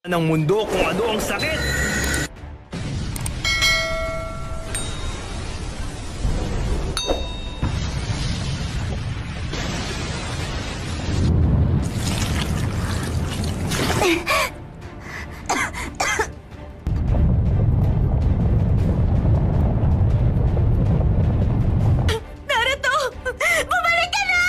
ng mundo kung ano ang sakit. Naruto! Bumalik ka na!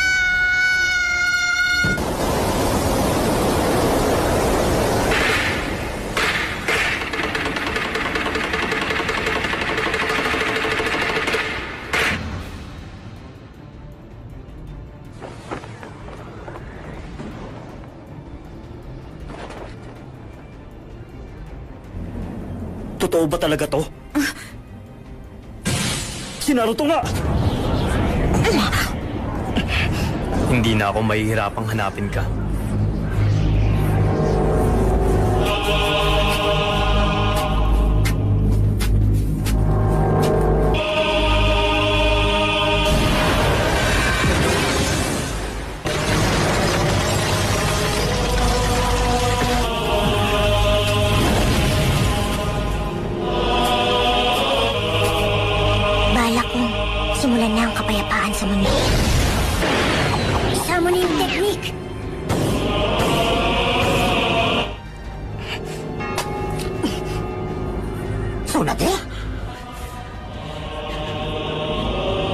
Totoo ba talaga to? Si Naruto nga! Hindi na ako mahihirapang hanapin ka. Balak kong simulan na ang kapayapaan sa mundo. Summoning technique! Tsunade?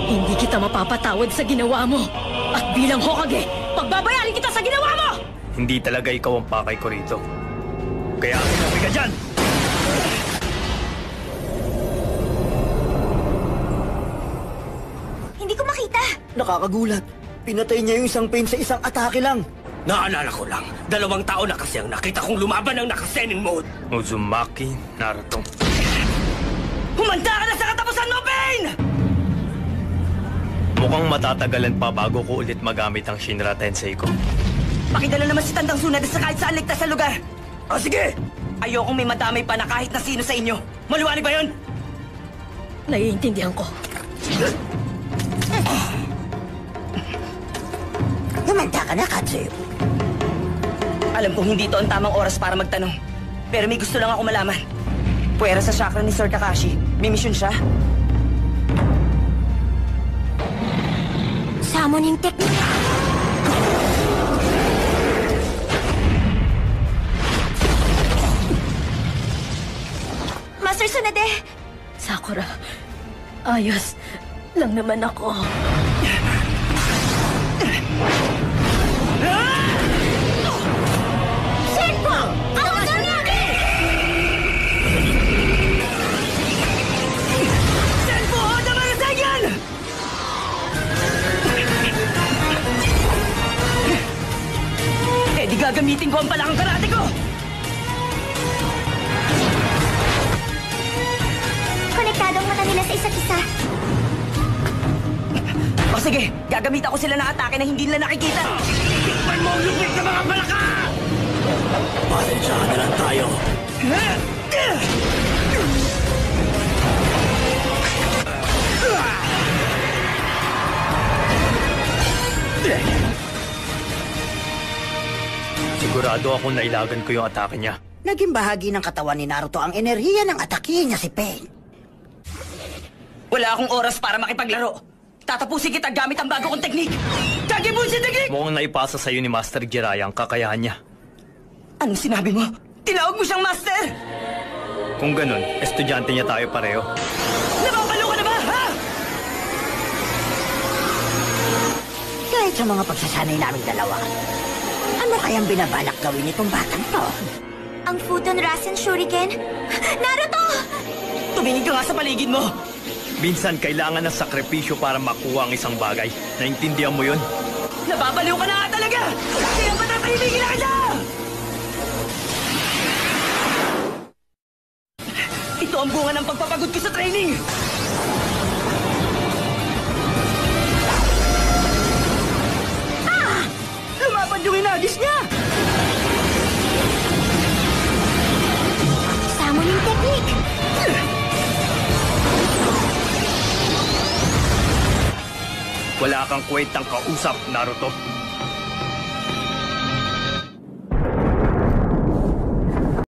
Hindi kita mapapatawad sa ginawa mo. At bilang Hokage, pagbabayarin kita sa ginawa mo! Hindi talaga ikaw ang pakay ko rito. Kaya sinabi ka dyan! Hindi ko makita. Nakakagulat. Pinatay niya yung isang pain sa isang atake lang. Naalala ko lang, 2 taon na kasi ang nakita kong lumaban ng nakasenin mode. Uzumaki, Naruto. Humanda ka na sa katapusan mo, Pain! Mukhang matatagalan pa bago ko ulit magamit ang Shinra Tensei ko. Pakidala naman si Tandang Tsunade sa kahit saan ligtas sa lugar. O sige! Ayokong may madamay pa na kahit na sino sa inyo. Maliwanag ba yun? Naiintindihan ko. Humanda ka na, Katsuyo. Alam kong hindi ito ang tamang oras para magtanong. Pero may gusto lang ako malaman. Puwera sa chakra ni Sir Kakashi. May misyon siya? Summoning technique! Master Tsunade! Sakura, ayos lang naman ako. Senpo! Awas na niya! Senpo! Oda Marasengan! Eh di gagamitin ko ang palakang karate ko! Konektado ang mata nila sa isa't isa. O sige, gagamitan ko sila ng atake na hindi nila nakikita. Tikman mo ang lupit na mga palaka! Pasensyahan na lang tayo. Sigurado ako na ilagan ko yung atake niya. Naging bahagi ng katawan ni Naruto ang enerhiya ng atake niya si Pain. Wala akong oras para makipaglaro. Tatapusin kita gamit ang bago kong teknik. Kagebunshi teknik! Mukhang naipasa sa'yo ni Master Jiraiya ang kakayahan niya. Anong sinabi mo? Tinawag mo siyang master! Kung ganun, estudyante niya tayo pareho. Nababalo ka na ba, ha? Kahit sa mga pagsasanay naming dalawa, ano kayang binabalak gawin nitong batang to? Ang Futon Rasen Shuriken? Naruto! Tumingin ka nga sa paligid mo. Minsan, kailangan ng sakripisyo para makuha ang isang bagay. Naintindihan mo yun? Nababaliw ka na nga talaga! Kaya patatahimigin na kita! Ito ang bunga ng pagpapagod ko sa training! Ah! Lumaban yung inagis niya! Summoning technique! Wala kang kwentang kausap, Naruto.